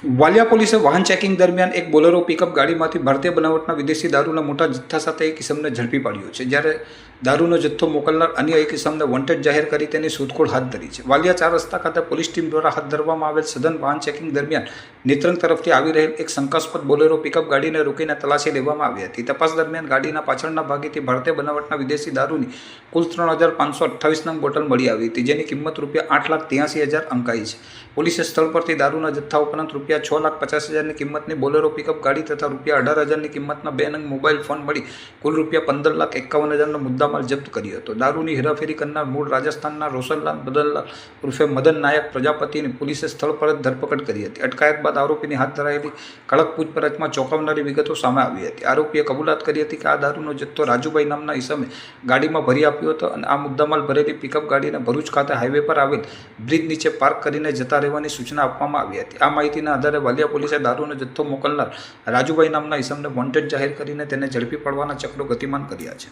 વાલિયા પોલીસે વાહન ચેકિંગ દરમિયાન એક બોલેરો પિકઅપ ગાડીમાંથી ભારતીય બનાવટના વિદેશી દારૂના મોટા જથ્થા સાથે એક ઇસમને ઝડપી પાડ્યો છે, જ્યારે દારૂનો જથ્થો મોકલનાર અન્ય એક ઇસમને વોન્ટેડ જાહેર કરી તેની શોધખોળ હાથ ધરી છે. વાલિયા 4 રસ્તા ખાતે પોલીસ ટીમ દ્વારા હાથ ધરવામાં આવેલ સઘન વાહન ચેકિંગ દરમિયાન નેત્રંગ તરફથી આવી રહેલ એક શંકાસ્પદ બોલેરો પિકઅપ ગાડીને રોકીને તલાશી લેવામાં આવી હતી. તપાસ દરમિયાન ગાડીના પાછળના ભાગેથી ભારતીય બનાવટના વિદેશી દારૂની કુલ 3,528 નંગ બોટલ મળી આવી હતી, જેની કિંમત ₹8,83,000 અંકાઈ છે. પોલીસે સ્થળ પરથી દારૂના જથ્થા ઉપરાંત ₹6,50,000ની કિંમતની બોલેરો પિકઅપ ગાડી તથા ₹18,000ની કિંમતના 2 નંગ મોબાઈલ ફોન મળી કુલ ₹15,51,000નો મુદ્દામાલ જપ્ત કર્યો હતો. દારૂની હેરાફેરી કરનાર મૂળ રાજસ્થાનના રોશનલાલ બદનલાલ ઉર્ફે મદન નાયક પ્રજાપતિની પોલીસે સ્થળ પર જ ધરપકડ કરી હતી. અટકાયત બાદ આરોપીની હાથ ધરાયેલી કડક પૂછપરછમાં ચોંકાવનારી વિગતો સામે આવી હતી. આરોપીએ કબૂલાત કરી હતી કે આ દારૂનો જથ્થો રાજુભાઈ નામના ઈસમે ગાડીમાં ભરી આપ્યો હતો અને આ મુદ્દામાલ ભરેલી પિકઅપ ગાડીને ભરૂચ ખાતે હાઈવે પર આવેલ બ્રિજ નીચે પાર્ક કરીને જતા રહેવાની સૂચના આપવામાં આવી હતી. આ માહિતીના આધારે વાલિયા પોલીસે દારૂનો જથ્થો મોકલનાર રાજુભાઈ નામના ઈસમને વોન્ટેડ જાહેર કરીને તેને ઝડપી પાડવાના ચક્રો ગતિમાન કર્યા છે.